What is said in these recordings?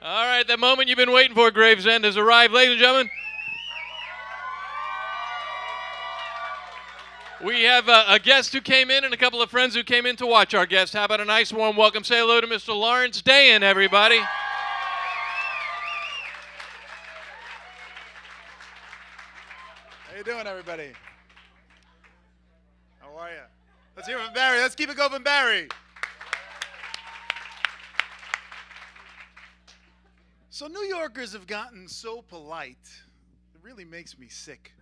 All right, the moment you've been waiting for, Gravesend, has arrived. Ladies and gentlemen, we have a guest who came in and a couple of friends who came in to watch our guest. How about a nice warm welcome? Say hello to Mr. Lawrence Dayan, everybody. How you doing, everybody? How are you? Let's hear it from Barry. Let's keep it going from Barry. So New Yorkers have gotten so polite, it really makes me sick.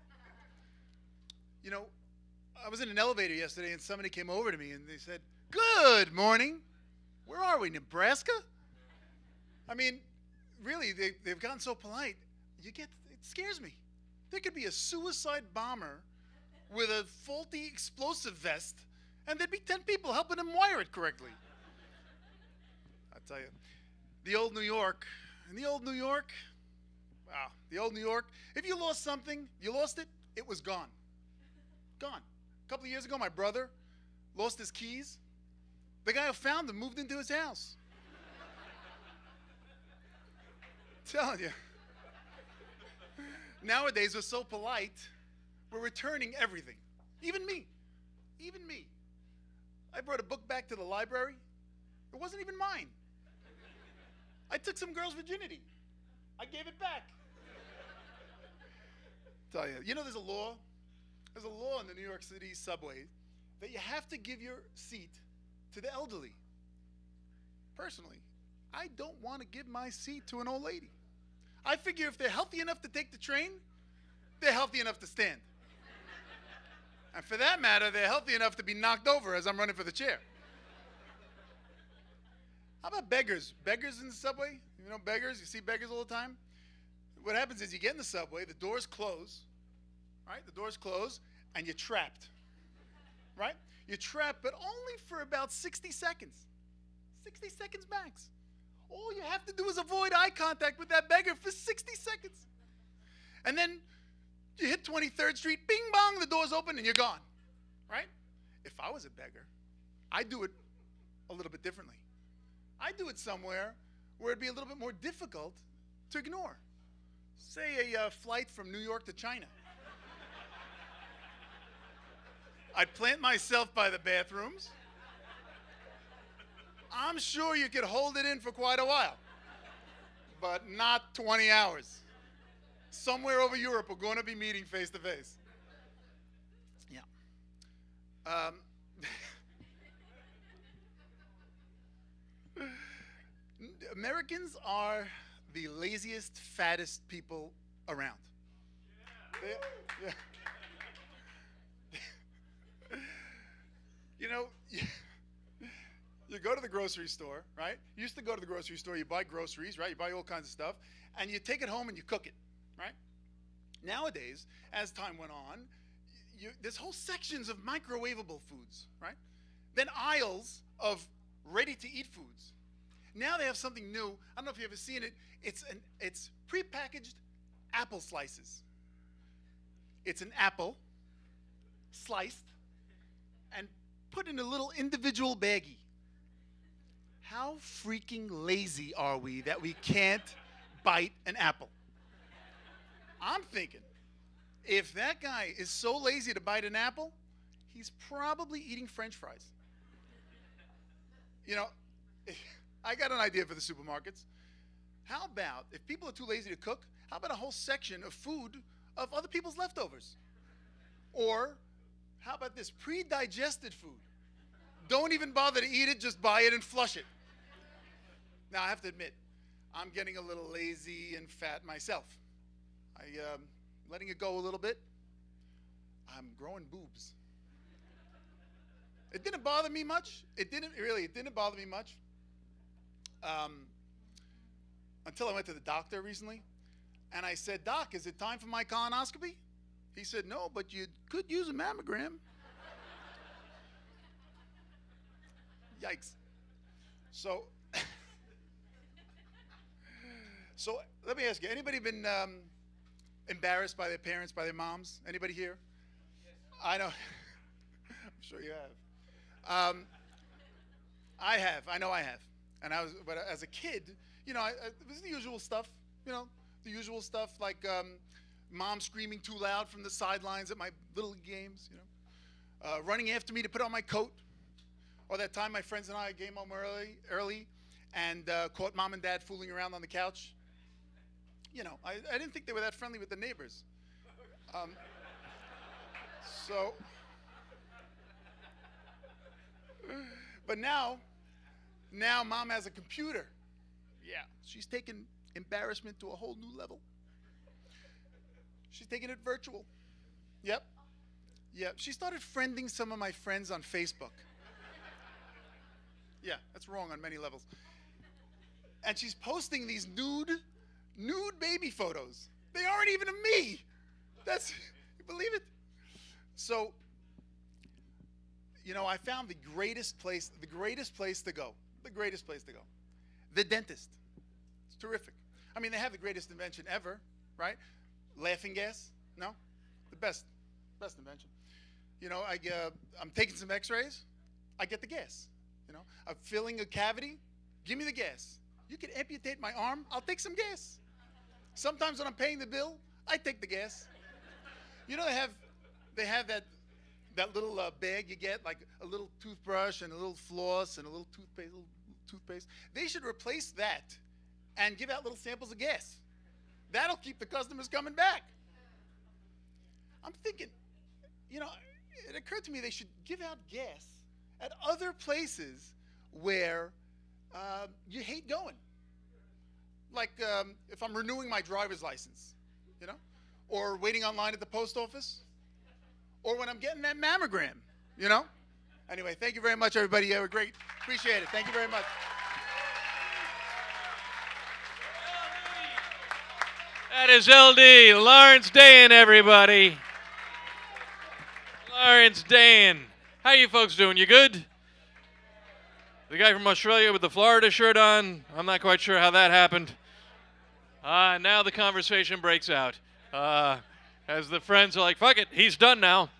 You know, I was in an elevator yesterday and somebody came over to me and they said, "Good morning. Where are we, Nebraska?" I mean, really, they've gotten so polite. It scares me. There could be a suicide bomber with a faulty explosive vest and there'd be 10 people helping him wire it correctly. I tell you, the old New York. In the old New York, wow, the old New York, if you lost something, you lost it, it was gone. Gone. A couple of years ago, my brother lost his keys. The guy who found them moved into his house. Telling you. Nowadays, we're so polite, we're returning everything. Even me. Even me. I brought a book back to the library. It wasn't even mine. I took some girl's virginity. I gave it back. Tell you, there's a law. There's a law in the New York City subway that you have to give your seat to the elderly. Personally, I don't want to give my seat to an old lady. I figure if they're healthy enough to take the train, they're healthy enough to stand. And for that matter, they're healthy enough to be knocked over as I'm running for the chair. How about beggars? Beggars in the subway? You know beggars? You see beggars all the time? What happens is you get in the subway, the doors close, right? The doors close, and you're trapped, right? You're trapped, but only for about 60 seconds. 60 seconds max. All you have to do is avoid eye contact with that beggar for 60 seconds. And then you hit 23rd Street, bing bong, the doors open, and you're gone, right? If I was a beggar, I'd do it a little bit differently. I do it somewhere where it'd be a little bit more difficult to ignore. Say a flight from New York to China. I'd plant myself by the bathrooms. I'm sure you could hold it in for quite a while, but not 20 hours. Somewhere over Europe, we're going to be meeting face to face. Yeah. Americans are the laziest, fattest people around. Yeah. You go to the grocery store, right? You used to go to the grocery store, you buy groceries, right? You buy all kinds of stuff, and you take it home and you cook it, right? Nowadays, as time went on, there's whole sections of microwavable foods, right? Then aisles of ready-to-eat foods. Now they have something new. I don't know if you've ever seen it. It's prepackaged apple slices. It's an apple sliced and put in a little individual baggie. How freaking lazy are we that we can't bite an apple? I'm thinking, if that guy is so lazy to bite an apple, he's probably eating French fries. I got an idea for the supermarkets. How about, if people are too lazy to cook, how about a whole section of food of other people's leftovers? Or how about this, pre-digested food? Don't even bother to eat it, just buy it and flush it. Now, I have to admit, I'm getting a little lazy and fat myself. Letting it go a little bit. I'm growing boobs. It didn't bother me much. It didn't bother me much. Until I went to the doctor recently, and I said, "Doc, is it time for my colonoscopy?" He said, "No, but you could use a mammogram." Yikes. So let me ask you, anybody been embarrassed by their parents, by their moms? Anybody here? Yes. I know. I'm sure you have. I have. I know I have. But as a kid, It was the usual stuff. The usual stuff like mom screaming too loud from the sidelines at my little games. Running after me to put on my coat. Or that time my friends and I came home early, and caught mom and dad fooling around on the couch. I didn't think they were that friendly with the neighbors. But now mom has a computer. Yeah, she's taken embarrassment to a whole new level. She's taking it virtual. Yep. She started friending some of my friends on Facebook. Yeah, that's wrong on many levels. And she's posting these nude baby photos. They aren't even of me. You believe it? So, I found the greatest place to go. The dentist. It's terrific. I mean, they have the greatest invention ever, right? Laughing gas? No? The best invention. I'm taking some x-rays. I get the gas. I'm filling a cavity. Give me the gas. You can amputate my arm. I'll take some gas. Sometimes when I'm paying the bill, I take the gas. They have that little bag you get, like a little toothbrush and a little floss and a little toothpaste. They should replace that and give out little samples of gas. That'll keep the customers coming back. I'm thinking, it occurred to me they should give out gas at other places where you hate going. Like if I'm renewing my driver's license, or waiting online at the post office, or when I'm getting that mammogram, Anyway, thank you very much, everybody. You were great. Appreciate it. Thank you very much. That is LD, Lawrence Dayan, everybody. Lawrence Dayan. How you folks doing? You good? The guy from Australia with the Florida shirt on, I'm not quite sure how that happened. Now the conversation breaks out. As the friends are like, fuck it, he's done now.